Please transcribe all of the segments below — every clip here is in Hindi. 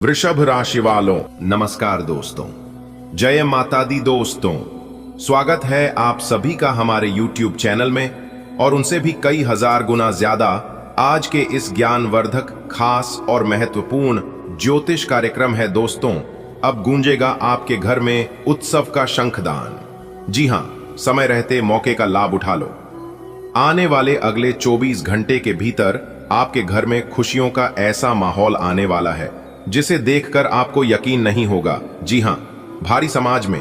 वृषभ राशि वालों नमस्कार दोस्तों, जय माता दी दोस्तों। स्वागत है आप सभी का हमारे YouTube चैनल में और उनसे भी कई हजार गुना ज्यादा आज के इस ज्ञानवर्धक खास और महत्वपूर्ण ज्योतिष कार्यक्रम है। दोस्तों, अब गूंजेगा आपके घर में उत्सव का शंखदान। जी हां, समय रहते मौके का लाभ उठा लो। आने वाले अगले 24 घंटे के भीतर आपके घर में खुशियों का ऐसा माहौल आने वाला है जिसे देखकर आपको यकीन नहीं होगा। जी हां, भारी समाज में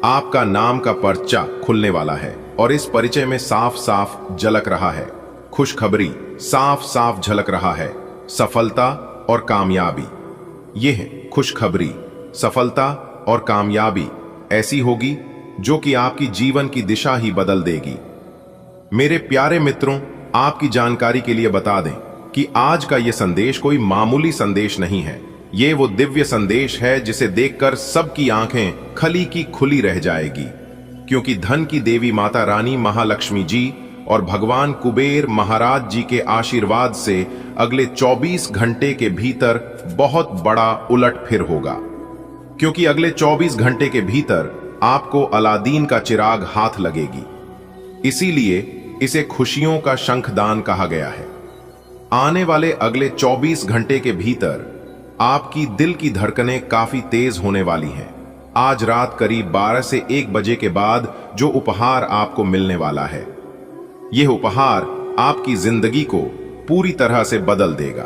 आपका नाम का पर्चा खुलने वाला है और इस परिचय में साफ साफ झलक रहा है खुशखबरी, साफ साफ झलक रहा है सफलता और कामयाबी। यह है खुशखबरी, सफलता और कामयाबी ऐसी होगी जो कि आपकी जीवन की दिशा ही बदल देगी। मेरे प्यारे मित्रों, आपकी जानकारी के लिए बता दें कि आज का यह संदेश कोई मामूली संदेश नहीं है। ये वो दिव्य संदेश है जिसे देखकर सबकी आंखें खली की खुली रह जाएगी, क्योंकि धन की देवी माता रानी महालक्ष्मी जी और भगवान कुबेर महाराज जी के आशीर्वाद से अगले 24 घंटे के भीतर बहुत बड़ा उलटफेर होगा। क्योंकि अगले 24 घंटे के भीतर आपको अलादीन का चिराग हाथ लगेगी, इसीलिए इसे खुशियों का शंखदान कहा गया है। आने वाले अगले 24 घंटे के भीतर आपकी दिल की धड़कनें काफी तेज होने वाली हैं। आज रात करीब 12 से 1 बजे के बाद जो उपहार आपको मिलने वाला है, यह उपहार आपकी जिंदगी को पूरी तरह से बदल देगा।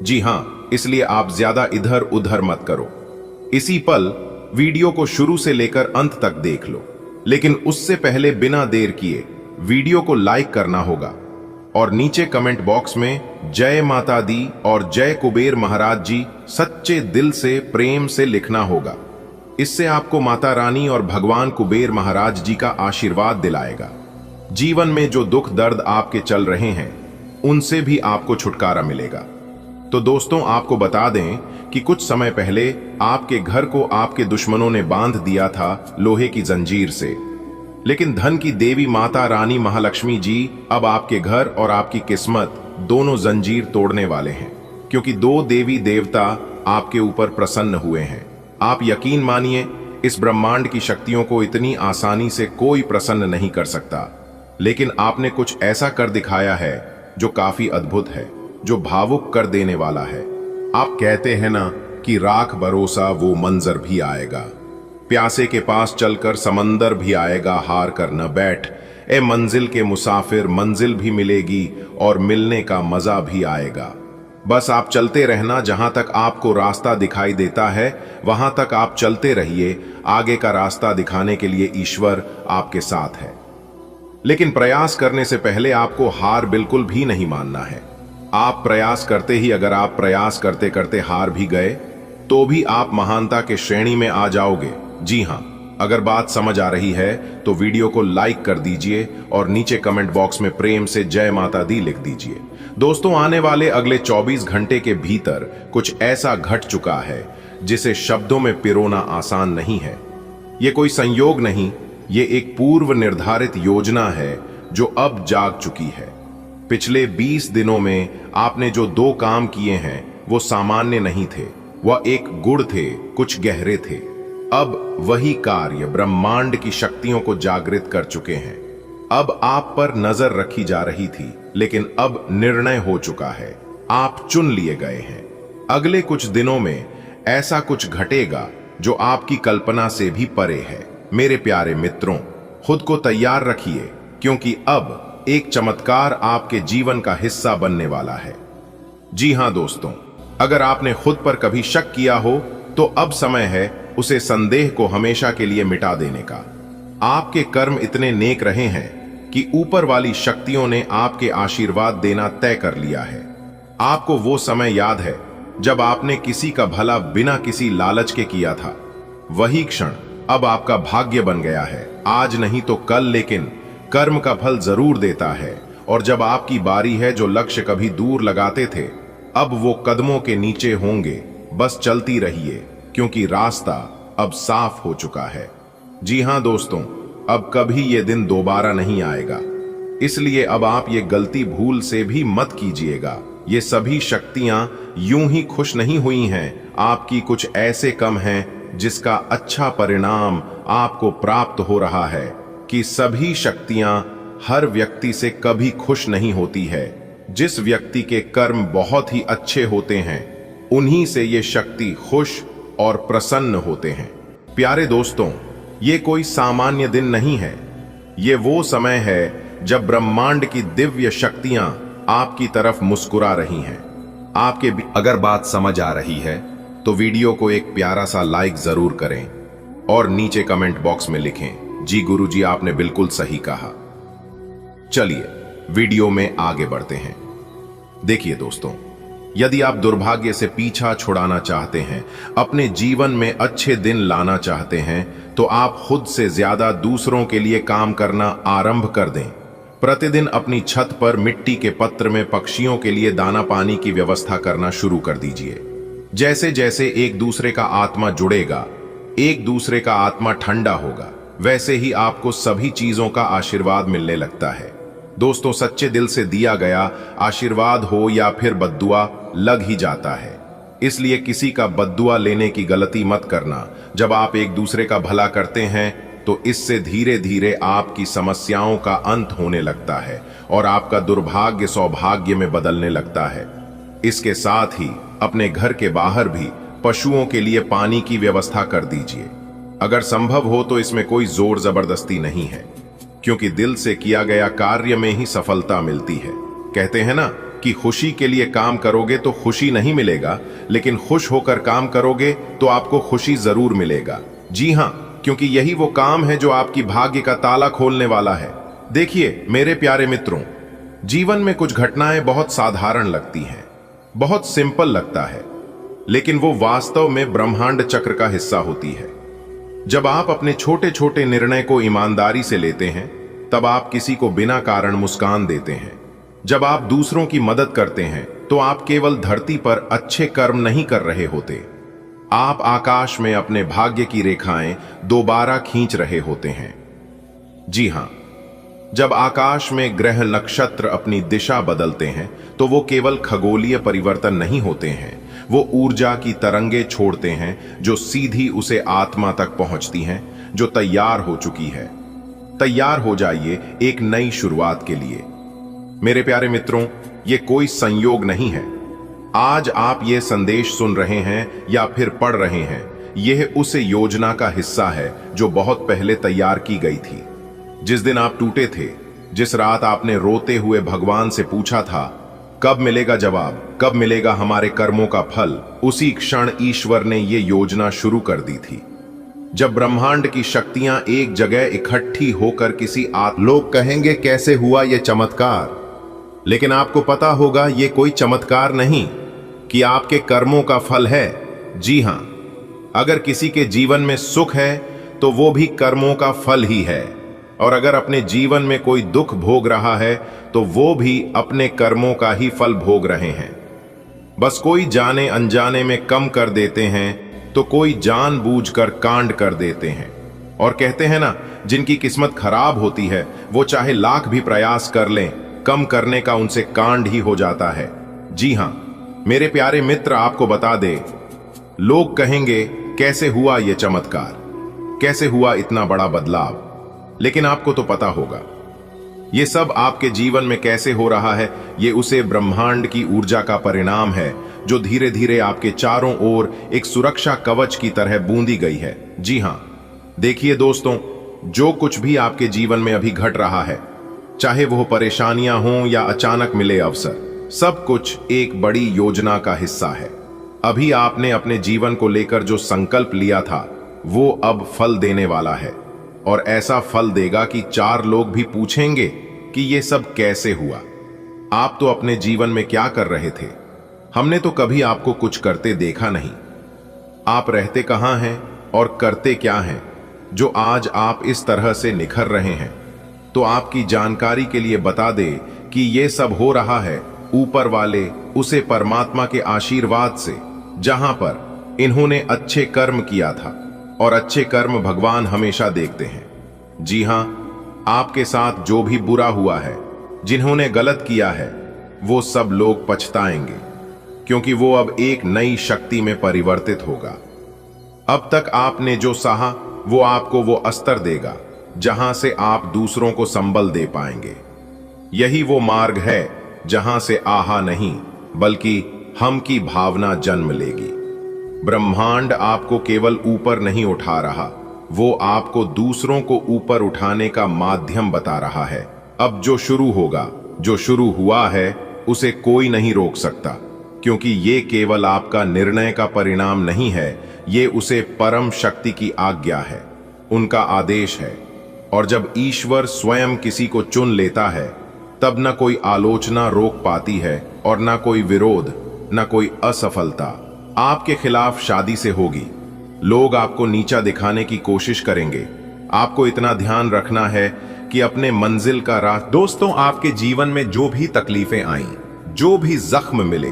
जी हां, इसलिए आप ज्यादा इधर उधर मत करो। इसी पल वीडियो को शुरू से लेकर अंत तक देख लो, लेकिन उससे पहले बिना देर किए वीडियो को लाइक करना होगा और नीचे कमेंट बॉक्स में जय माता दी और जय कुबेर महाराज जी सच्चे दिल से प्रेम से लिखना होगा। इससे आपको माता रानी और भगवान कुबेर महाराज जी का आशीर्वाद दिलाएगा। जीवन में जो दुख दर्द आपके चल रहे हैं उनसे भी आपको छुटकारा मिलेगा। तो दोस्तों, आपको बता दें कि कुछ समय पहले आपके घर को आपके दुश्मनों ने बांध दिया था लोहे की जंजीर से, लेकिन धन की देवी माता रानी महालक्ष्मी जी अब आपके घर और आपकी किस्मत दोनों जंजीर तोड़ने वाले हैं, क्योंकि 2 देवी देवता आपके ऊपर प्रसन्न हुए हैं। आप यकीन मानिए, इस ब्रह्मांड की शक्तियों को इतनी आसानी से कोई प्रसन्न नहीं कर सकता, लेकिन आपने कुछ ऐसा कर दिखाया है जो काफी अद्भुत है, जो भावुक कर देने वाला है। आप कहते हैं ना कि राख भरोसा वो मंजर भी आएगा, प्यासे के पास चलकर समंदर भी आएगा, हार कर न बैठ ए मंजिल के मुसाफिर, मंजिल भी मिलेगी और मिलने का मजा भी आएगा। बस आप चलते रहना, जहां तक आपको रास्ता दिखाई देता है वहां तक आप चलते रहिए। आगे का रास्ता दिखाने के लिए ईश्वर आपके साथ है, लेकिन प्रयास करने से पहले आपको हार बिल्कुल भी नहीं मानना है। आप प्रयास करते ही अगर आप प्रयास करते करते हार भी गए तो भी आप महानता के श्रेणी में आ जाओगे। जी हां, अगर बात समझ आ रही है तो वीडियो को लाइक कर दीजिए और नीचे कमेंट बॉक्स में प्रेम से जय माता दी लिख दीजिए। दोस्तों, आने वाले अगले 24 घंटे के भीतर कुछ ऐसा घट चुका है जिसे शब्दों में पिरोना आसान नहीं है। ये कोई संयोग नहीं, ये एक पूर्व निर्धारित योजना है जो अब जाग चुकी है। पिछले 20 दिनों में आपने जो 2 काम किए हैं वो सामान्य नहीं थे, वह एक गुण थे, कुछ गहरे थे। अब वही कार्य ब्रह्मांड की शक्तियों को जागृत कर चुके हैं। अब आप पर नजर रखी जा रही थी, लेकिन अब निर्णय हो चुका है, आप चुन लिए गए हैं। अगले कुछ दिनों में ऐसा कुछ घटेगा जो आपकी कल्पना से भी परे है। मेरे प्यारे मित्रों, खुद को तैयार रखिए, क्योंकि अब एक चमत्कार आपके जीवन का हिस्सा बनने वाला है। जी हां दोस्तों, अगर आपने खुद पर कभी शक किया हो तो अब समय है उसे संदेह को हमेशा के लिए मिटा देने का। आपके कर्म इतने नेक रहे हैं कि ऊपर वाली शक्तियों ने आपके आशीर्वाद देना तय कर लिया है। आपको वो समय याद है जब आपने किसी का भला बिना किसी लालच के किया था। वही क्षण अब आपका भाग्य बन गया है। आज नहीं तो कल, लेकिन कर्म का फल जरूर देता है। और जब आपकी बारी है, जो लक्ष्य कभी दूर लगाते थे अब वो कदमों के नीचे होंगे। बस चलती रहिए, क्योंकि रास्ता अब साफ हो चुका है। जी हां दोस्तों, अब कभी ये दिन दोबारा नहीं आएगा, इसलिए अब आप ये गलती भूल से भी मत कीजिएगा। ये सभी शक्तियां यूं ही खुश नहीं हुई हैं, आपकी कुछ ऐसे कम हैं जिसका अच्छा परिणाम आपको प्राप्त हो रहा है कि सभी शक्तियां हर व्यक्ति से कभी खुश नहीं होती है। जिस व्यक्ति के कर्म बहुत ही अच्छे होते हैं उन्हीं से ये शक्ति खुश और प्रसन्न होते हैं। प्यारे दोस्तों, ये कोई सामान्य दिन नहीं है, ये वो समय है जब ब्रह्मांड की दिव्य शक्तियां आपकी तरफ मुस्कुरा रही हैं। आपके अगर बात समझ आ रही है तो वीडियो को एक प्यारा सा लाइक जरूर करें और नीचे कमेंट बॉक्स में लिखें, जी गुरुजी आपने बिल्कुल सही कहा। चलिए वीडियो में आगे बढ़ते हैं। देखिए दोस्तों, यदि आप दुर्भाग्य से पीछा छुड़ाना चाहते हैं, अपने जीवन में अच्छे दिन लाना चाहते हैं, तो आप खुद से ज्यादा दूसरों के लिए काम करना आरंभ कर दें। प्रतिदिन अपनी छत पर मिट्टी के पत्र में पक्षियों के लिए दाना पानी की व्यवस्था करना शुरू कर दीजिए। जैसे जैसे एक दूसरे का आत्मा जुड़ेगा, एक दूसरे का आत्मा ठंडा होगा, वैसे ही आपको सभी चीजों का आशीर्वाद मिलने लगता है। दोस्तों, सच्चे दिल से दिया गया आशीर्वाद हो या फिर बद्दुआ लग ही जाता है। इसलिए किसी का बद्दुआ लेने की गलती मत करना। जब आप एक दूसरे का भला करते हैं तो इससे धीरे धीरे आपकी समस्याओं का अंत होने लगता है और आपका दुर्भाग्य सौभाग्य में बदलने लगता है। इसके साथ ही अपने घर के बाहर भी पशुओं के लिए पानी की व्यवस्था कर दीजिए। अगर संभव हो तो इसमें कोई जोर जबरदस्ती नहीं है, क्योंकि दिल से किया गया कार्य में ही सफलता मिलती है। कहते हैं ना कि खुशी के लिए काम करोगे तो खुशी नहीं मिलेगा, लेकिन खुश होकर काम करोगे तो आपको खुशी जरूर मिलेगा। जी हाँ, क्योंकि यही वो काम है जो आपकी भाग्य का ताला खोलने वाला है। देखिए मेरे प्यारे मित्रों, जीवन में कुछ घटनाएं बहुत साधारण लगती हैं, बहुत सिंपल लगता है, लेकिन वो वास्तव में ब्रह्मांड चक्र का हिस्सा होती है। जब आप अपने छोटे छोटे निर्णय को ईमानदारी से लेते हैं, तब आप किसी को बिना कारण मुस्कान देते हैं। जब आप दूसरों की मदद करते हैं तो आप केवल धरती पर अच्छे कर्म नहीं कर रहे होते, आप आकाश में अपने भाग्य की रेखाएं दोबारा खींच रहे होते हैं। जी हां, जब आकाश में ग्रह नक्षत्र अपनी दिशा बदलते हैं तो वो केवल खगोलीय परिवर्तन नहीं होते हैं, वो ऊर्जा की तरंगे छोड़ते हैं जो सीधी उसे आत्मा तक पहुंचती हैं, जो तैयार हो चुकी है। तैयार हो जाइए एक नई शुरुआत के लिए। मेरे प्यारे मित्रों, ये कोई संयोग नहीं है। आज आप ये संदेश सुन रहे हैं या फिर पढ़ रहे हैं, यह उस योजना का हिस्सा है जो बहुत पहले तैयार की गई थी। जिस दिन आप टूटे थे, जिस रात आपने रोते हुए भगवान से पूछा था कब मिलेगा जवाब, कब मिलेगा हमारे कर्मों का फल, उसी क्षण ईश्वर ने ये योजना शुरू कर दी थी। जब ब्रह्मांड की शक्तियां एक जगह इकट्ठी होकर किसी लोग कहेंगे कैसे हुआ ये चमत्कार, लेकिन आपको पता होगा ये कोई चमत्कार नहीं कि आपके कर्मों का फल है। जी हां, अगर किसी के जीवन में सुख है तो वो भी कर्मों का फल ही है, और अगर अपने जीवन में कोई दुख भोग रहा है तो वो भी अपने कर्मों का ही फल भोग रहे हैं। बस कोई जाने अनजाने में कम कर देते हैं तो कोई जानबूझकर कांड कर देते हैं। और कहते हैं ना, जिनकी किस्मत खराब होती है वो चाहे लाख भी प्रयास कर लें, कम करने का उनसे कांड ही हो जाता है। जी हां मेरे प्यारे मित्र, आपको बता दे, लोग कहेंगे कैसे हुआ यह चमत्कार, कैसे हुआ इतना बड़ा बदलाव, लेकिन आपको तो पता होगा ये सब आपके जीवन में कैसे हो रहा है। ये उसे ब्रह्मांड की ऊर्जा का परिणाम है जो धीरे धीरे आपके चारों ओर एक सुरक्षा कवच की तरह बूंदी गई है। जी हां, देखिए दोस्तों, जो कुछ भी आपके जीवन में अभी घट रहा है, चाहे वो परेशानियां हों या अचानक मिले अवसर, सब कुछ एक बड़ी योजना का हिस्सा है। अभी आपने अपने जीवन को लेकर जो संकल्प लिया था वो अब फल देने वाला है, और ऐसा फल देगा कि 4 लोग भी पूछेंगे कि ये सब कैसे हुआ। आप तो अपने जीवन में क्या कर रहे थे? हमने तो कभी आपको कुछ करते देखा नहीं। आप रहते कहां हैं और करते क्या हैं जो आज आप इस तरह से निखर रहे हैं? तो आपकी जानकारी के लिए बता दे कि ये सब हो रहा है ऊपर वाले उसे परमात्मा के आशीर्वाद से, जहां पर इन्होंने अच्छे कर्म किया था, और अच्छे कर्म भगवान हमेशा देखते हैं। जी हां, आपके साथ जो भी बुरा हुआ है, जिन्होंने गलत किया है, वो सब लोग पछताएंगे, क्योंकि वो अब एक नई शक्ति में परिवर्तित होगा। अब तक आपने जो सहा, वो आपको वो अस्त्र देगा जहां से आप दूसरों को संबल दे पाएंगे। यही वो मार्ग है जहां से आहा नहीं, बल्कि हम की भावना जन्म लेगी। ब्रह्मांड आपको केवल ऊपर नहीं उठा रहा, वो आपको दूसरों को ऊपर उठाने का माध्यम बता रहा है। अब जो शुरू होगा, जो शुरू हुआ है, उसे कोई नहीं रोक सकता, क्योंकि ये केवल आपका निर्णय का परिणाम नहीं है, ये उसे परम शक्ति की आज्ञा है, उनका आदेश है। और जब ईश्वर स्वयं किसी को चुन लेता है, तब न कोई आलोचना रोक पाती है और न कोई विरोध, न कोई असफलता। आपके खिलाफ शादी से होगी, लोग आपको नीचा दिखाने की कोशिश करेंगे। आपको इतना ध्यान रखना है कि अपने मंजिल का राह। दोस्तों, आपके जीवन में जो भी तकलीफें आईं, जो भी जख्म मिले,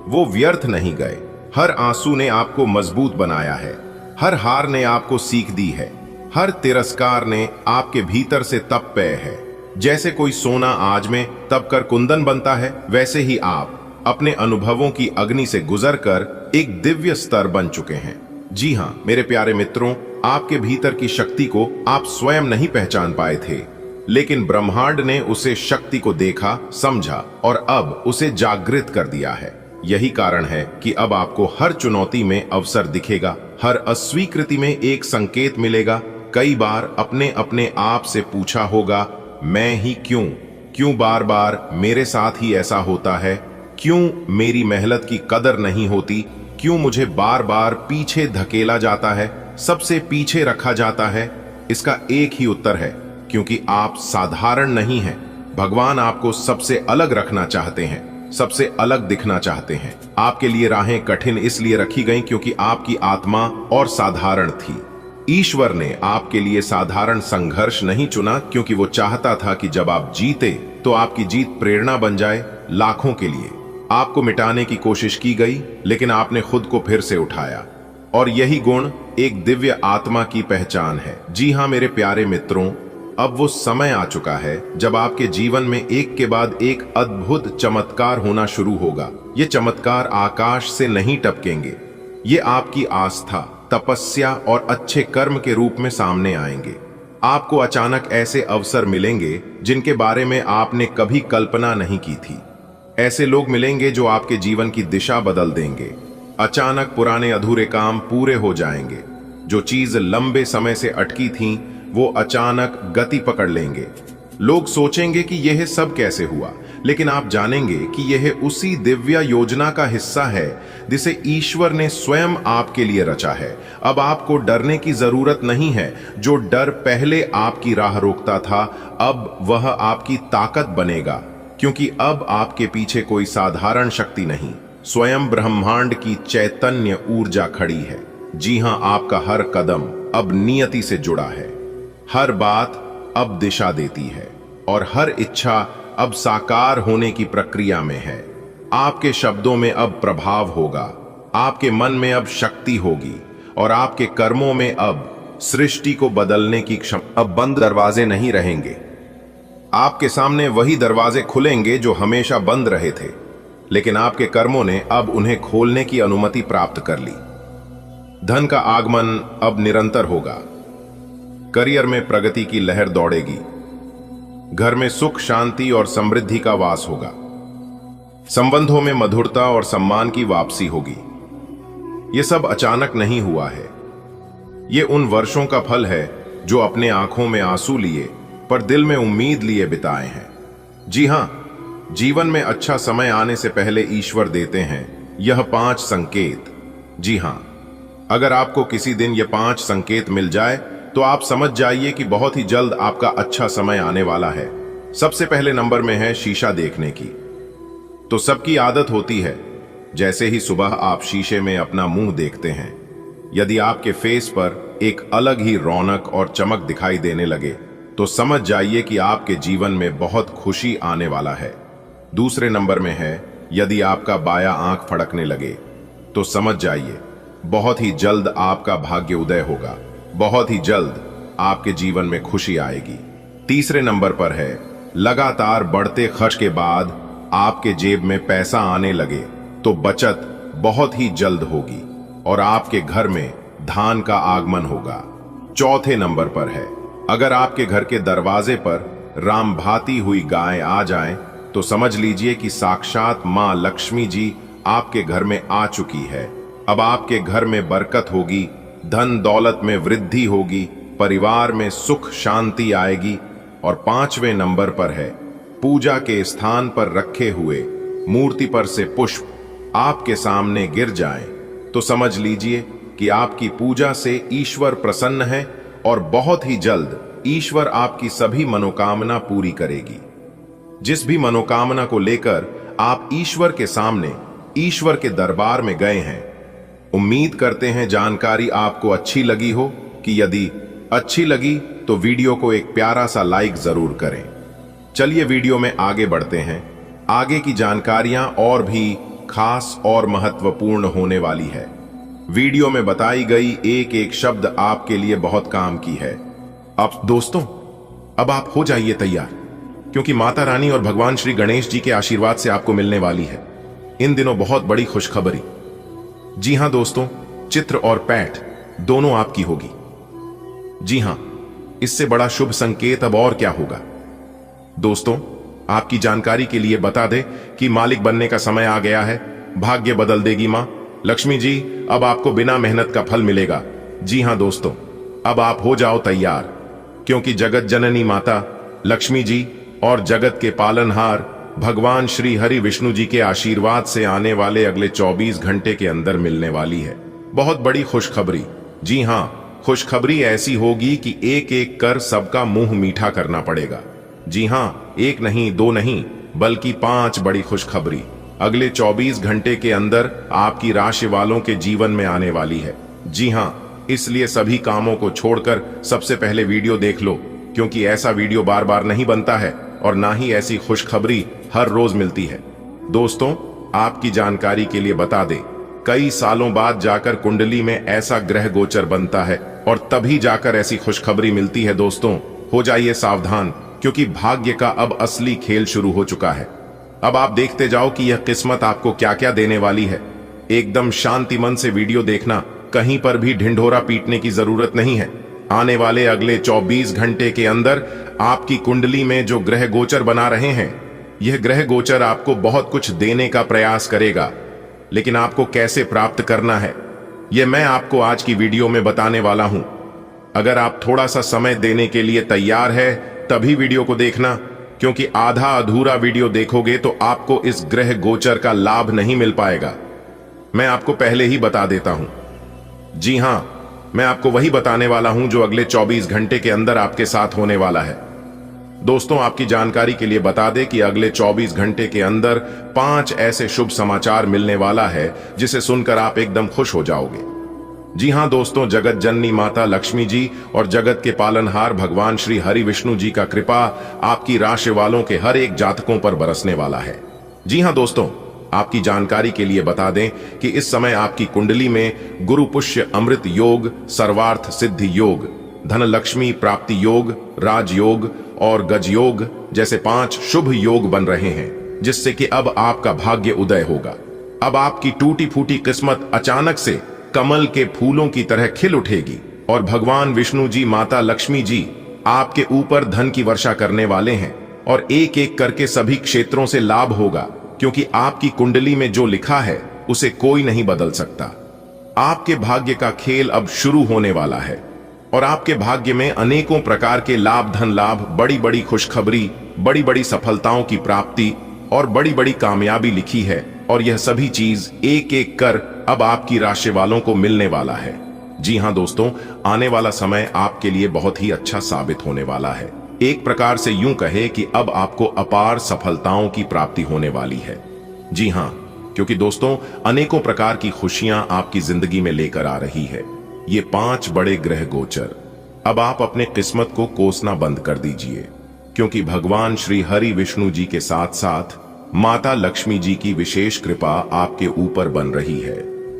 वो व्यर्थ नहीं गए। हर आंसू ने आपको मजबूत बनाया है, हर हार ने आपको सीख दी है, हर तिरस्कार ने आपके भीतर से तप पे है। जैसे कोई सोना आज में तप कर कुंदन बनता है, वैसे ही आप अपने अनुभवों की अग्नि से गुजरकर एक दिव्य स्तर बन चुके हैं। जी हां मेरे प्यारे मित्रों, आपके भीतर की शक्ति को आप स्वयं नहीं पहचान पाए थे, लेकिन ब्रह्मांड ने उसे शक्ति को देखा, समझा और अब उसे जागृत कर दिया है। यही कारण है कि अब आपको हर चुनौती में अवसर दिखेगा, हर अस्वीकृति में एक संकेत मिलेगा। कई बार अपने अपने आप से पूछा होगा, मैं ही क्यों बार बार मेरे साथ ही ऐसा होता है, क्यों मेरी मेहनत की कदर नहीं होती, क्यों मुझे बार बार पीछे धकेला जाता है, सबसे पीछे रखा जाता है। इसका एक ही उत्तर है, क्योंकि आप साधारण नहीं हैं। भगवान आपको सबसे अलग रखना चाहते हैं, सबसे अलग दिखना चाहते हैं। आपके लिए राहें कठिन इसलिए रखी गईं क्योंकि आपकी आत्मा और साधारण थी। ईश्वर ने आपके लिए साधारण संघर्ष नहीं चुना, क्योंकि वो चाहता था कि जब आप जीते तो आपकी जीत प्रेरणा बन जाए लाखों के लिए। आपको मिटाने की कोशिश की गई, लेकिन आपने खुद को फिर से उठाया, और यही गुण एक दिव्य आत्मा की पहचान है। जी हां मेरे प्यारे मित्रों, अब वो समय आ चुका है जब आपके जीवन में एक के बाद एक अद्भुत चमत्कार होना शुरू होगा। ये चमत्कार आकाश से नहीं टपकेंगे, ये आपकी आस्था, तपस्या और अच्छे कर्म के रूप में सामने आएंगे। आपको अचानक ऐसे अवसर मिलेंगे जिनके बारे में आपने कभी कल्पना नहीं की थी। ऐसे लोग मिलेंगे जो आपके जीवन की दिशा बदल देंगे। अचानक पुराने अधूरे काम पूरे हो जाएंगे। जो चीज लंबे समय से अटकी थी, वो अचानक गति पकड़ लेंगे। लोग सोचेंगे कि यह सब कैसे हुआ, लेकिन आप जानेंगे कि यह उसी दिव्य योजना का हिस्सा है जिसे ईश्वर ने स्वयं आपके लिए रचा है। अब आपको डरने की जरूरत नहीं है। जो डर पहले आपकी राह रोकता था, अब वह आपकी ताकत बनेगा, क्योंकि अब आपके पीछे कोई साधारण शक्ति नहीं, स्वयं ब्रह्मांड की चैतन्य ऊर्जा खड़ी है। जी हां, आपका हर कदम अब नियति से जुड़ा है, हर बात अब दिशा देती है, और हर इच्छा अब साकार होने की प्रक्रिया में है। आपके शब्दों में अब प्रभाव होगा, आपके मन में अब शक्ति होगी, और आपके कर्मों में अब सृष्टि को बदलने की क्षमता। अब बंद दरवाजे नहीं रहेंगे, आपके सामने वही दरवाजे खुलेंगे जो हमेशा बंद रहे थे, लेकिन आपके कर्मों ने अब उन्हें खोलने की अनुमति प्राप्त कर ली। धन का आगमन अब निरंतर होगा, करियर में प्रगति की लहर दौड़ेगी, घर में सुख, शांति और समृद्धि का वास होगा, संबंधों में मधुरता और सम्मान की वापसी होगी। यह सब अचानक नहीं हुआ है, ये उन वर्षों का फल है जो अपने आंखों में आंसू लिए पर दिल में उम्मीद लिए बिताए हैं। जी हां, जीवन में अच्छा समय आने से पहले ईश्वर देते हैं यह 5 संकेत। जी हां, अगर आपको किसी दिन यह 5 संकेत मिल जाए तो आप समझ जाइए कि बहुत ही जल्द आपका अच्छा समय आने वाला है। सबसे पहले नंबर में है शीशा देखने की। तो सबकी आदत होती है, जैसे ही सुबह आप शीशे में अपना मुंह देखते हैं, यदि आपके फेस पर एक अलग ही रौनक और चमक दिखाई देने लगे, तो समझ जाइए कि आपके जीवन में बहुत खुशी आने वाला है। दूसरे नंबर में है, यदि आपका बायां आंख फड़कने लगे, तो समझ जाइए बहुत ही जल्द आपका भाग्य उदय होगा, बहुत ही जल्द आपके जीवन में खुशी आएगी। तीसरे नंबर पर है, लगातार बढ़ते खर्च के बाद आपके जेब में पैसा आने लगे तो बचत बहुत ही जल्द होगी और आपके घर में धान का आगमन होगा। चौथे नंबर पर है, अगर आपके घर के दरवाजे पर राम भाती हुई गाय आ जाए तो समझ लीजिए कि साक्षात मां लक्ष्मी जी आपके घर में आ चुकी है। अब आपके घर में बरकत होगी, धन दौलत में वृद्धि होगी, परिवार में सुख शांति आएगी। और पांचवें नंबर पर है, पूजा के स्थान पर रखे हुए मूर्ति पर से पुष्प आपके सामने गिर जाएं तो समझ लीजिए कि आपकी पूजा से ईश्वर प्रसन्न है और बहुत ही जल्द ईश्वर आपकी सभी मनोकामना पूरी करेगी। जिस भी मनोकामना को लेकर आप ईश्वर के सामने, ईश्वर के दरबार में गए हैं, उम्मीद करते हैं जानकारी आपको अच्छी लगी हो कि यदि अच्छी लगी तो वीडियो को एक प्यारा सा लाइक जरूर करें। चलिए वीडियो में आगे बढ़ते हैं। आगे की जानकारियां और भी खास और महत्वपूर्ण होने वाली है। वीडियो में बताई गई एक एक शब्द आपके लिए बहुत काम की है। अब दोस्तों, अब आप हो जाइए तैयार, क्योंकि माता रानी और भगवान श्री गणेश जी के आशीर्वाद से आपको मिलने वाली है इन दिनों बहुत बड़ी खुशखबरी। जी हां दोस्तों, चित्र और पैठ दोनों आपकी होगी। जी हां, इससे बड़ा शुभ संकेत अब और क्या होगा। दोस्तों, आपकी जानकारी के लिए बता दें कि मालिक बनने का समय आ गया है। भाग्य बदल देगी मां लक्ष्मी जी, अब आपको बिना मेहनत का फल मिलेगा। जी हां दोस्तों, अब आप हो जाओ तैयार, क्योंकि जगत जननी माता लक्ष्मी जी और जगत के पालनहार भगवान श्री हरि विष्णु जी के आशीर्वाद से आने वाले अगले 24 घंटे के अंदर मिलने वाली है बहुत बड़ी खुशखबरी। जी हां, खुशखबरी ऐसी होगी कि एक एक कर सबका मुंह मीठा करना पड़ेगा। जी हां, एक नहीं, दो नहीं, बल्कि 5 बड़ी खुशखबरी अगले 24 घंटे के अंदर आपकी राशि वालों के जीवन में आने वाली है। जी हां, इसलिए सभी कामों को छोड़कर सबसे पहले वीडियो देख लो, क्योंकि ऐसा वीडियो बार बार नहीं बनता है और ना ही ऐसी खुशखबरी हर रोज मिलती है। दोस्तों, आपकी जानकारी के लिए बता दें, कई सालों बाद जाकर कुंडली में ऐसा ग्रह गोचर बनता है और तभी जाकर ऐसी खुशखबरी मिलती है। दोस्तों, हो जाइए सावधान, क्योंकि भाग्य का अब असली खेल शुरू हो चुका है। अब आप देखते जाओ कि यह किस्मत आपको क्या क्या देने वाली है। एकदम शांति मन से वीडियो देखना, कहीं पर भी ढिंढोरा पीटने की जरूरत नहीं है। आने वाले अगले 24 घंटे के अंदर आपकी कुंडली में जो ग्रह गोचर बना रहे हैं, यह ग्रह गोचर आपको बहुत कुछ देने का प्रयास करेगा, लेकिन आपको कैसे प्राप्त करना है यह मैं आपको आज की वीडियो में बताने वाला हूं। अगर आप थोड़ा सा समय देने के लिए तैयार है तभी वीडियो को देखना, क्योंकि आधा अधूरा वीडियो देखोगे तो आपको इस ग्रह गोचर का लाभ नहीं मिल पाएगा। मैं आपको पहले ही बता देता हूं। जी हां, मैं आपको वही बताने वाला हूं जो अगले 24 घंटे के अंदर आपके साथ होने वाला है। दोस्तों, आपकी जानकारी के लिए बता दें कि अगले 24 घंटे के अंदर 5 ऐसे शुभ समाचार मिलने वाला है जिसे सुनकर आप एकदम खुश हो जाओगे। जी हां दोस्तों, जगत जननी माता लक्ष्मी जी और जगत के पालनहार भगवान श्री हरि विष्णु जी का कृपा आपकी राशि वालों के हर एक जातकों पर बरसने वाला है। जी हां दोस्तों, आपकी जानकारी के लिए बता दें कि इस समय आपकी कुंडली में गुरु पुष्य अमृत योग, सर्वार्थ सिद्धि योग, धन लक्ष्मी प्राप्ति योग, राजयोग और गज योग जैसे 5 शुभ योग बन रहे हैं, जिससे कि अब आपका भाग्य उदय होगा। अब आपकी टूटी फूटी किस्मत अचानक से कमल के फूलों की तरह खिल उठेगी और भगवान विष्णु जी, माता लक्ष्मी जी आपके ऊपर धन की वर्षा करने वाले हैं और एक एक करके सभी क्षेत्रों से लाभ होगा, क्योंकि आपकी कुंडली में जो लिखा है उसे कोई नहीं बदल सकता। आपके भाग्य का खेल अब शुरू होने वाला है और आपके भाग्य में अनेकों प्रकार के लाभ, धन लाभ, बड़ी बड़ी खुशखबरी, बड़ी बड़ी सफलताओं की प्राप्ति और बड़ी बड़ी कामयाबी लिखी है और यह सभी चीज एक एक कर अब आपकी राशि वालों को मिलने वाला है। जी हां दोस्तों, आने वाला समय आपके लिए बहुत ही अच्छा साबित होने वाला है। एक प्रकार से यूं कहे कि अब आपको अपार सफलताओं की प्राप्ति होने वाली है। जी हां, क्योंकि दोस्तों अनेकों प्रकार की खुशियां आपकी जिंदगी में लेकर आ रही है ये 5 बड़े ग्रह गोचर। अब आप अपने किस्मत को कोसना बंद कर दीजिए, क्योंकि भगवान श्री हरि विष्णु जी के साथ साथ माता लक्ष्मी जी की विशेष कृपा आपके ऊपर बन रही है।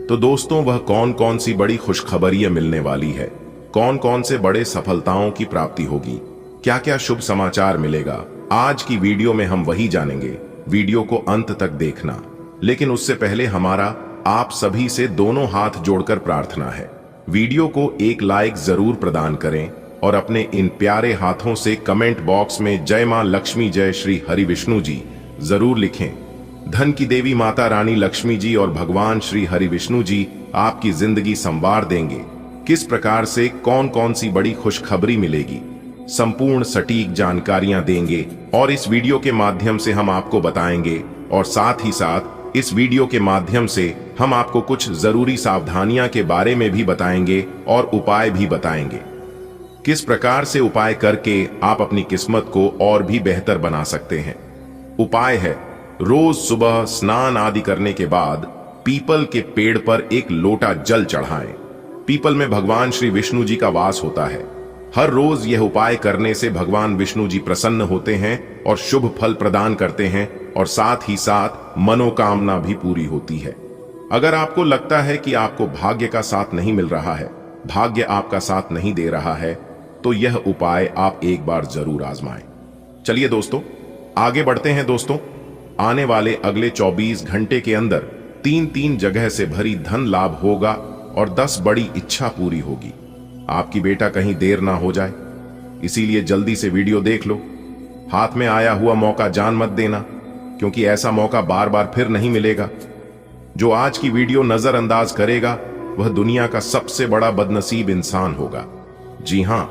तो दोस्तों, वह कौन कौन सी बड़ी खुशखबरियां मिलने वाली है, कौन कौन से बड़े सफलताओं की प्राप्ति होगी, क्या क्या शुभ समाचार मिलेगा, आज की वीडियो में हम वही जानेंगे। वीडियो को अंत तक देखना। लेकिन उससे पहले हमारा आप सभी से दोनों हाथ जोड़कर प्रार्थना है, वीडियो को एक लाइक जरूर प्रदान करें और अपने इन प्यारे हाथों से कमेंट बॉक्स में जय मां लक्ष्मी जय श्री हरि विष्णु जी जरूर लिखें। धन की देवी माता रानी लक्ष्मी जी और भगवान श्री हरि विष्णु जी आपकी जिंदगी संवार देंगे। किस प्रकार से कौन कौन सी बड़ी खुशखबरी मिलेगी, संपूर्ण सटीक जानकारियां देंगे और इस वीडियो के माध्यम से हम आपको बताएंगे। और साथ ही साथ इस वीडियो के माध्यम से हम आपको कुछ जरूरी सावधानियां के बारे में भी बताएंगे और उपाय भी बताएंगे। किस प्रकार से उपाय करके आप अपनी किस्मत को और भी बेहतर बना सकते हैं। उपाय है, रोज सुबह स्नान आदि करने के बाद पीपल के पेड़ पर एक लोटा जल चढ़ाएं। पीपल में भगवान श्री विष्णु जी का वास होता है। हर रोज यह उपाय करने से भगवान विष्णु जी प्रसन्न होते हैं और शुभ फल प्रदान करते हैं और साथ ही साथ मनोकामना भी पूरी होती है। अगर आपको लगता है कि आपको भाग्य का साथ नहीं मिल रहा है, भाग्य आपका साथ नहीं दे रहा है, तो यह उपाय आप एक बार जरूर आजमाएं। चलिए दोस्तों आगे बढ़ते हैं। दोस्तों, आने वाले अगले 24 घंटे के अंदर 3 जगह से भरी धन लाभ होगा और 10 बड़ी इच्छा पूरी होगी। आपकी बेटा कहीं देर ना हो जाए, इसीलिए जल्दी से वीडियो देख लो। हाथ में आया हुआ मौका जान मत देना, क्योंकि ऐसा मौका बार बार फिर नहीं मिलेगा। जो आज की वीडियो नजरअंदाज करेगा वह दुनिया का सबसे बड़ा बदनसीब इंसान होगा। जी हां,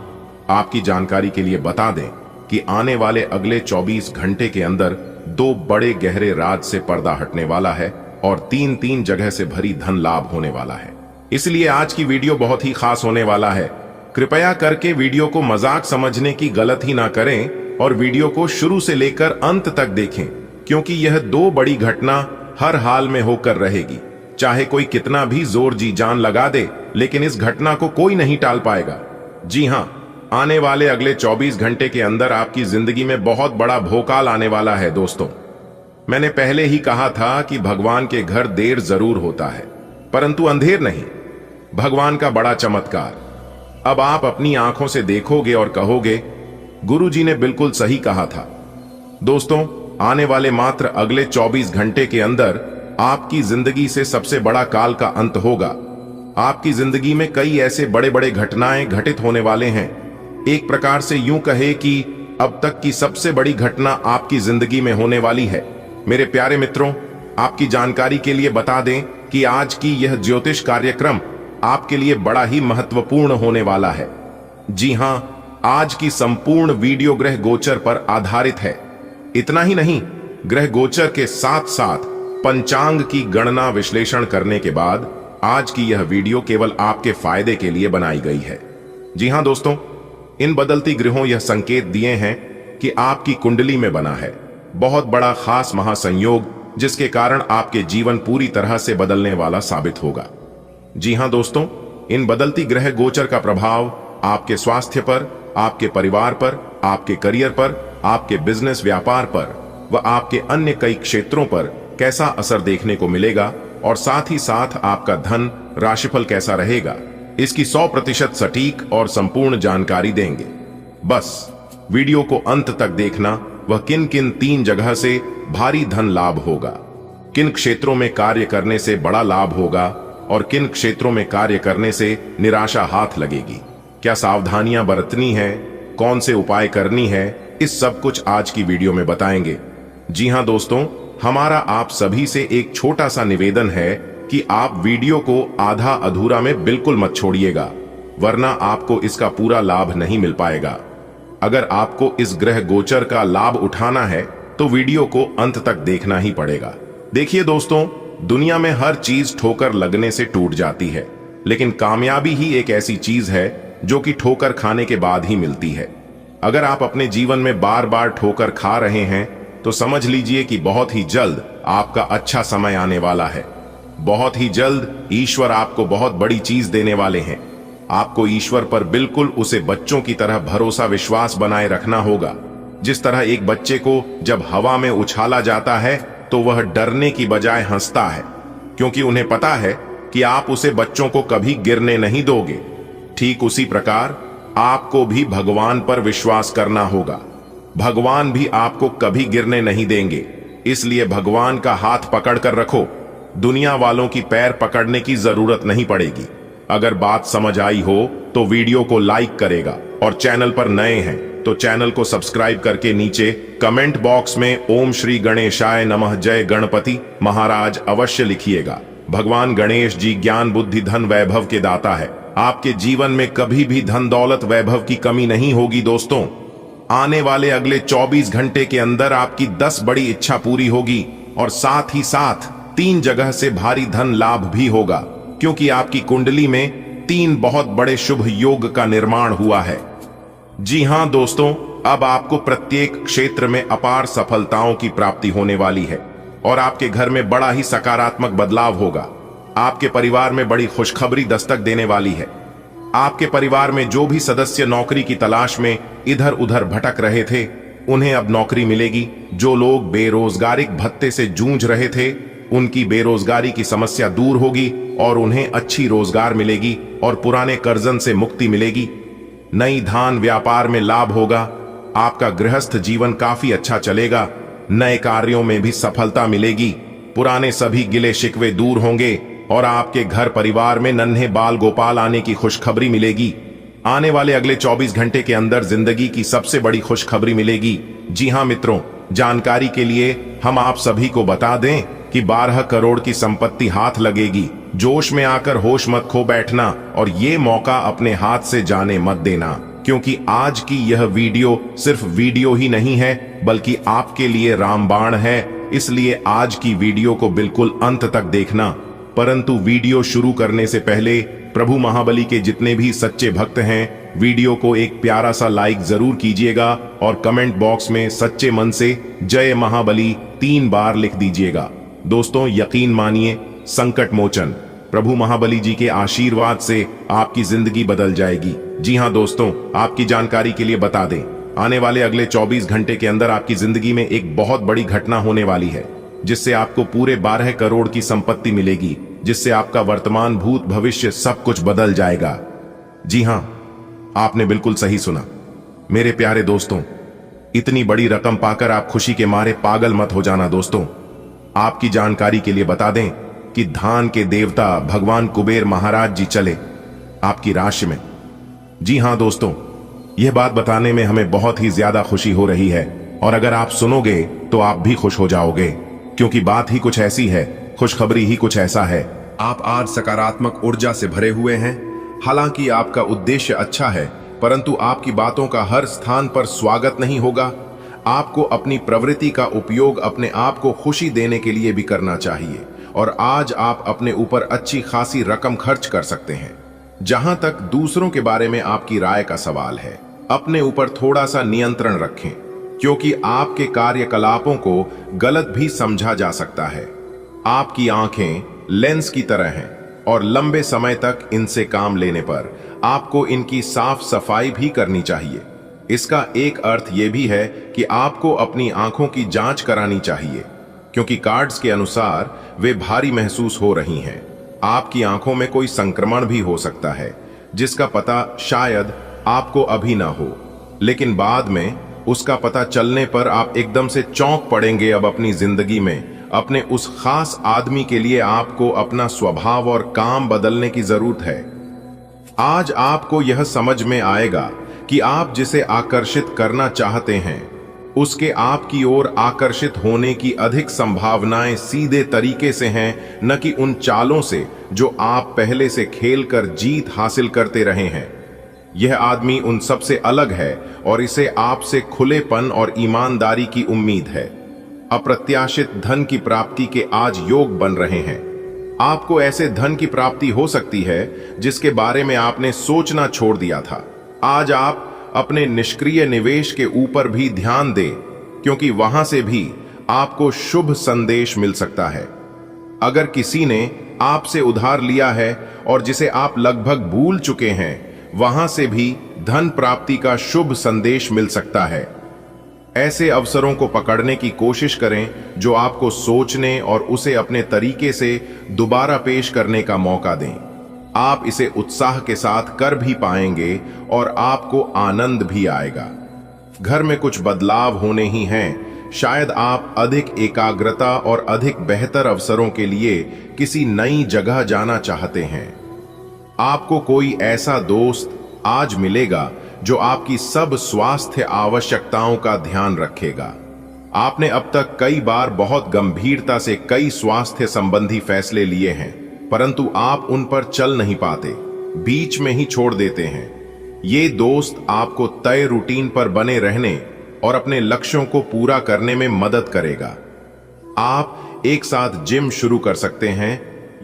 आपकी जानकारी के लिए बता दें कि आने वाले अगले 24 घंटे के अंदर 2 बड़े गहरे राज से पर्दा हटने वाला है और 3 जगह से भरी धन लाभ होने वाला है। इसलिए आज की वीडियो बहुत ही खास होने वाला है। कृपया करके वीडियो को मजाक समझने की गलती ना करें और वीडियो को शुरू से लेकर अंत तक देखें, क्योंकि यह 2 बड़ी घटना हर हाल में होकर रहेगी। चाहे कोई कितना भी जोर जी जान लगा दे, लेकिन इस घटना को कोई नहीं टाल पाएगा। जी हां, आने वाले अगले 24 घंटे के अंदर आपकी जिंदगी में बहुत बड़ा भोकाल आने वाला है। दोस्तों, मैंने पहले ही कहा था कि भगवान के घर देर जरूर होता है, परंतु अंधेर नहीं। भगवान का बड़ा चमत्कार अब आप अपनी आंखों से देखोगे और कहोगे, गुरुजी ने बिल्कुल सही कहा था। दोस्तों, आने वाले मात्र अगले 24 घंटे के अंदर आपकी जिंदगी से सबसे बड़ा काल का अंत होगा। आपकी जिंदगी में कई ऐसे बड़े बड़े घटनाएं घटित होने वाले हैं। एक प्रकार से यूं कहे कि अब तक की सबसे बड़ी घटना आपकी जिंदगी में होने वाली है। मेरे प्यारे मित्रों, आपकी जानकारी के लिए बता दें कि आज की यह ज्योतिष कार्यक्रम आपके लिए बड़ा ही महत्वपूर्ण होने वाला है। जी हां, आज की संपूर्ण वीडियो ग्रह गोचर पर आधारित है। इतना ही नहीं, ग्रह गोचर के साथ साथ पंचांग की गणना विश्लेषण करने के बाद आज की यह वीडियो केवल आपके फायदे के लिए बनाई गई है। जी हां दोस्तों, इन बदलती ग्रहों यह संकेत दिए हैं कि आपकी कुंडली में बना है बहुत बड़ा खास महासंयोग, जिसके कारण आपके जीवन पूरी तरह से बदलने वाला साबित होगा। जी हां दोस्तों, इन बदलती ग्रह गोचर का प्रभाव आपके स्वास्थ्य पर, आपके परिवार पर, आपके करियर पर, आपके बिजनेस व्यापार पर व आपके अन्य कई क्षेत्रों पर कैसा असर देखने को मिलेगा और साथ ही साथ आपका धन राशिफल कैसा रहेगा, इसकी 100% सटीक और संपूर्ण जानकारी देंगे। बस वीडियो को अंत तक देखना। वह किन किन 3 जगह से भारी धन लाभ होगा, किन क्षेत्रों में कार्य करने से बड़ा लाभ होगा और किन क्षेत्रों में कार्य करने से निराशा हाथ लगेगी, क्या सावधानियां बरतनी है, कौन से उपाय करनी है, इस सब कुछ आज की वीडियो में बताएंगे। जी हां दोस्तों, हमारा आप सभी से एक छोटा सा निवेदन है कि आप वीडियो को आधा अधूरा में बिल्कुल मत छोड़िएगा, वरना आपको इसका पूरा लाभ नहीं मिल पाएगा। अगर आपको इस ग्रह गोचर का लाभ उठाना है तो वीडियो को अंत तक देखना ही पड़ेगा। देखिए दोस्तों, दुनिया में हर चीज ठोकर लगने से टूट जाती है, लेकिन कामयाबी ही एक ऐसी चीज है जो कि ठोकर खाने के बाद ही मिलती है। अगर आप अपने जीवन में बार बार ठोकर खा रहे हैं तो समझ लीजिए कि बहुत ही जल्द आपका अच्छा समय आने वाला है। बहुत ही जल्द ईश्वर आपको बहुत बड़ी चीज देने वाले हैं। आपको ईश्वर पर बिल्कुल उसे बच्चों की तरह भरोसा विश्वास बनाए रखना होगा। जिस तरह एक बच्चे को जब हवा में उछाला जाता है तो वह डरने की बजाय हंसता है, क्योंकि उन्हें पता है कि आप उसे बच्चों को कभी गिरने नहीं दोगे। ठीक उसी प्रकार आपको भी भगवान पर विश्वास करना होगा। भगवान भी आपको कभी गिरने नहीं देंगे। इसलिए भगवान का हाथ पकड़ कर रखो। दुनिया वालों की पैर पकड़ने की जरूरत नहीं पड़ेगी। अगर बात समझ आई हो तो वीडियो को लाइक करेगा और चैनल पर नए हैं तो चैनल को सब्सक्राइब करके नीचे कमेंट बॉक्स में ओम श्री गणेशाय नमः जय गणपति महाराज अवश्य लिखिएगा। भगवान गणेश जी ज्ञान बुद्धि धन वैभव के दाता है। आपके जीवन में कभी भी धन दौलत वैभव की कमी नहीं होगी दोस्तों। आने वाले अगले 24 घंटे के अंदर आपकी 10 बड़ी इच्छा पूरी होगी और साथ ही साथ 3 जगह से भारी धन लाभ भी होगा, क्योंकि आपकी कुंडली में 3 बहुत बड़े शुभ योग का निर्माण हुआ है। जी हां दोस्तों, अब आपको प्रत्येक क्षेत्र में अपार सफलताओं की प्राप्ति होने वाली है और आपके घर में बड़ा ही सकारात्मक बदलाव होगा। आपके परिवार में बड़ी खुशखबरी दस्तक देने वाली है। आपके परिवार में जो भी सदस्य नौकरी की तलाश में इधर उधर भटक रहे थे, उन्हें अब नौकरी मिलेगी। जो लोग बेरोजगारी भत्ते से जूझ रहे थे, उनकी बेरोजगारी की समस्या दूर होगी और उन्हें अच्छी रोजगार मिलेगी और पुराने कर्जन से मुक्ति मिलेगी। नई धान व्यापार में लाभ होगा। आपका गृहस्थ जीवन काफी अच्छा चलेगा। नए कार्यों में भी सफलता मिलेगी। पुराने सभी गिले शिकवे दूर होंगे और आपके घर परिवार में नन्हे बाल गोपाल आने की खुशखबरी मिलेगी। आने वाले अगले 24 घंटे के अंदर जिंदगी की सबसे बड़ी खुशखबरी मिलेगी। जी हां मित्रों, जानकारी के लिए हम आप सभी को बता दें कि 12 करोड़ की संपत्ति हाथ लगेगी। जोश में आकर होश मत खो बैठना और ये मौका अपने हाथ से जाने मत देना, क्योंकि आज की यह वीडियो सिर्फ वीडियो ही नहीं है बल्कि आपके लिए रामबाण है। इसलिए आज की वीडियो को बिल्कुल अंत तक देखना। परंतु वीडियो शुरू करने से पहले प्रभु महाबली के जितने भी सच्चे भक्त हैं, वीडियो को एक प्यारा सा लाइक जरूर कीजिएगा और कमेंट बॉक्स में सच्चे मन से जय महाबली 3 बार लिख दीजिएगा। दोस्तों यकीन मानिए, संकट मोचन प्रभु महाबली जी के आशीर्वाद से आपकी जिंदगी बदल जाएगी। जी हां दोस्तों, आपकी जानकारी के लिए बता दें, आने वाले अगले 24 घंटे के अंदर आपकी जिंदगी में एक बहुत बड़ी घटना होने वाली है, जिससे आपको पूरे 12 करोड़ की संपत्ति मिलेगी, जिससे आपका वर्तमान भूत भविष्य सब कुछ बदल जाएगा। जी हां, आपने बिल्कुल सही सुना मेरे प्यारे दोस्तों। इतनी बड़ी रकम पाकर आप खुशी के मारे पागल मत हो जाना दोस्तों। आपकी जानकारी के लिए बता दें कि धान के देवता भगवान कुबेर महाराज जी चले आपकी राशि में। जी हां दोस्तों, यह बात बताने में हमें बहुत ही ज्यादा खुशी हो रही है और अगर आप सुनोगे तो आप भी खुश हो जाओगे, क्योंकि बात ही कुछ ऐसी है, खुशखबरी ही कुछ ऐसा है। आप आज सकारात्मक ऊर्जा से भरे हुए हैं। हालांकि आपका उद्देश्य अच्छा है, परंतु आपकी बातों का हर स्थान पर स्वागत नहीं होगा। आपको अपनी प्रवृत्ति का उपयोग अपने आप को खुशी देने के लिए भी करना चाहिए और आज आप अपने ऊपर अच्छी खासी रकम खर्च कर सकते हैं। जहां तक दूसरों के बारे में आपकी राय का सवाल है, अपने ऊपर थोड़ा सा नियंत्रण रखें, क्योंकि आपके कार्यकलापों को गलत भी समझा जा सकता है। आपकी आंखें लेंस की तरह हैं और लंबे समय तक इनसे काम लेने पर आपको इनकी साफ सफाई भी करनी चाहिए। इसका एक अर्थ यह भी है कि आपको अपनी आंखों की जांच करानी चाहिए, क्योंकि कार्ड्स के अनुसार वे भारी महसूस हो रही हैं। आपकी आंखों में कोई संक्रमण भी हो सकता है, जिसका पता शायद आपको अभी ना हो, लेकिन बाद में उसका पता चलने पर आप एकदम से चौंक पड़ेंगे। अब अपनी जिंदगी में अपने उस खास आदमी के लिए आपको अपना स्वभाव और काम बदलने की जरूरत है। आज आपको यह समझ में आएगा कि आप जिसे आकर्षित करना चाहते हैं, उसके आपकी ओर आकर्षित होने की अधिक संभावनाएं सीधे तरीके से हैं, न कि उन चालों से जो आप पहले से खेलकर जीत हासिल करते रहे हैं। यह आदमी उन सबसे अलग है और इसे आपसे खुलेपन और ईमानदारी की उम्मीद है। अप्रत्याशित धन की प्राप्ति के आज योग बन रहे हैं। आपको ऐसे धन की प्राप्ति हो सकती है जिसके बारे में आपने सोचना छोड़ दिया था। आज आप अपने निष्क्रिय निवेश के ऊपर भी ध्यान दें, क्योंकि वहां से भी आपको शुभ संदेश मिल सकता है। अगर किसी ने आपसे उधार लिया है और जिसे आप लगभग भूल चुके हैं, वहां से भी धन प्राप्ति का शुभ संदेश मिल सकता है। ऐसे अवसरों को पकड़ने की कोशिश करें जो आपको सोचने और उसे अपने तरीके से दोबारा पेश करने का मौका दें। आप इसे उत्साह के साथ कर भी पाएंगे और आपको आनंद भी आएगा। घर में कुछ बदलाव होने ही हैं। शायद आप अधिक एकाग्रता और अधिक बेहतर अवसरों के लिए किसी नई जगह जाना चाहते हैं। आपको कोई ऐसा दोस्त आज मिलेगा जो आपकी सब स्वास्थ्य आवश्यकताओं का ध्यान रखेगा। आपने अब तक कई बार बहुत गंभीरता से कई स्वास्थ्य संबंधी फैसले लिए हैं, परंतु आप उन पर चल नहीं पाते, बीच में ही छोड़ देते हैं। ये दोस्त आपको तय रूटीन पर बने रहने और अपने लक्ष्यों को पूरा करने में मदद करेगा। आप एक साथ जिम शुरू कर सकते हैं।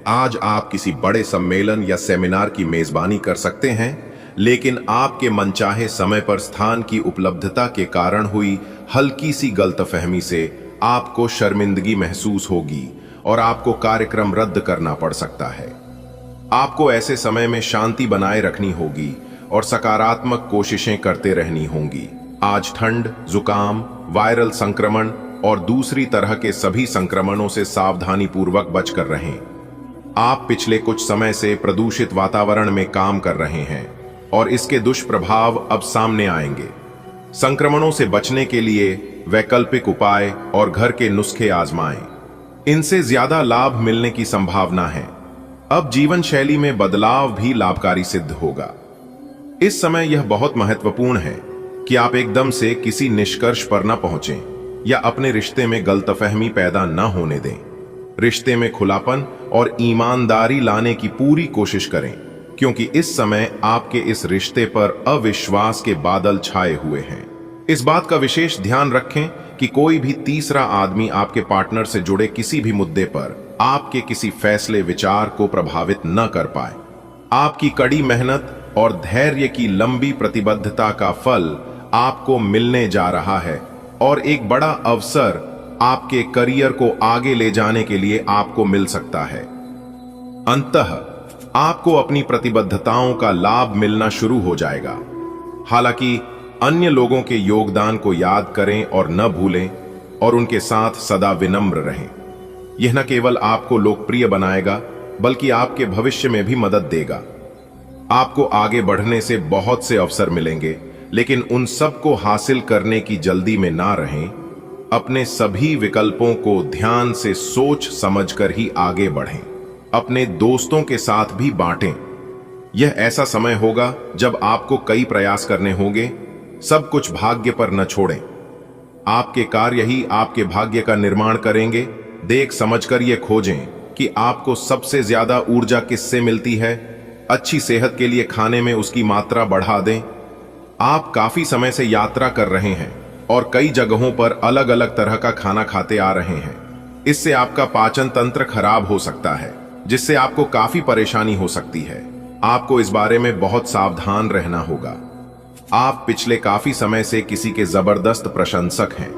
आज आप किसी बड़े सम्मेलन या सेमिनार की मेजबानी कर सकते हैं, लेकिन आपके मनचाहे समय पर स्थान की उपलब्धता के कारण हुई हल्की सी गलतफहमी से आपको शर्मिंदगी महसूस होगी और आपको कार्यक्रम रद्द करना पड़ सकता है। आपको ऐसे समय में शांति बनाए रखनी होगी और सकारात्मक कोशिशें करते रहनी होंगी। आज ठंड, जुकाम, वायरल संक्रमण और दूसरी तरह के सभी संक्रमणों से सावधानी पूर्वक बचकर रहें। आप पिछले कुछ समय से प्रदूषित वातावरण में काम कर रहे हैं और इसके दुष्प्रभाव अब सामने आएंगे। संक्रमणों से बचने के लिए वैकल्पिक उपाय और घर के नुस्खे आजमाएं। इनसे ज्यादा लाभ मिलने की संभावना है। अब जीवन शैली में बदलाव भी लाभकारी सिद्ध होगा। इस समय यह बहुत महत्वपूर्ण है कि आप एकदम से किसी निष्कर्ष पर न पहुंचें या अपने रिश्ते में गलतफहमी पैदा न होने दें। रिश्ते में खुलापन और ईमानदारी लाने की पूरी कोशिश करें, क्योंकि इस समय आपके इस रिश्ते पर अविश्वास के बादल छाए हुए हैं। इस बात का विशेष ध्यान रखें कि कोई भी तीसरा आदमी आपके पार्टनर से जुड़े किसी भी मुद्दे पर आपके किसी फैसले विचार को प्रभावित न कर पाए। आपकी कड़ी मेहनत और धैर्य की लंबी प्रतिबद्धता का फल आपको मिलने जा रहा है और एक बड़ा अवसर आपके करियर को आगे ले जाने के लिए आपको मिल सकता है। अंततः आपको अपनी प्रतिबद्धताओं का लाभ मिलना शुरू हो जाएगा। हालांकि अन्य लोगों के योगदान को याद करें और न भूलें और उनके साथ सदा विनम्र रहें। यह न केवल आपको लोकप्रिय बनाएगा, बल्कि आपके भविष्य में भी मदद देगा। आपको आगे बढ़ने से बहुत से अवसर मिलेंगे, लेकिन उन सब को हासिल करने की जल्दी में ना रहें। अपने सभी विकल्पों को ध्यान से सोच समझकर ही आगे बढ़ें। अपने दोस्तों के साथ भी बांटें। यह ऐसा समय होगा जब आपको कई प्रयास करने होंगे। सब कुछ भाग्य पर न छोड़ें। आपके कार्य ही आपके भाग्य का निर्माण करेंगे। देख समझकर यह खोजें कि आपको सबसे ज्यादा ऊर्जा किससे मिलती है। अच्छी सेहत के लिए खाने में उसकी मात्रा बढ़ा दें। आप काफी समय से यात्रा कर रहे हैं और कई जगहों पर अलग अलग तरह का खाना खाते आ रहे हैं। इससे आपका पाचन तंत्र खराब हो सकता है, जिससे आपको काफी परेशानी हो सकती है। आपको इस बारे में बहुत सावधान रहना होगा। आप पिछले काफी समय से किसी के जबरदस्त प्रशंसक हैं।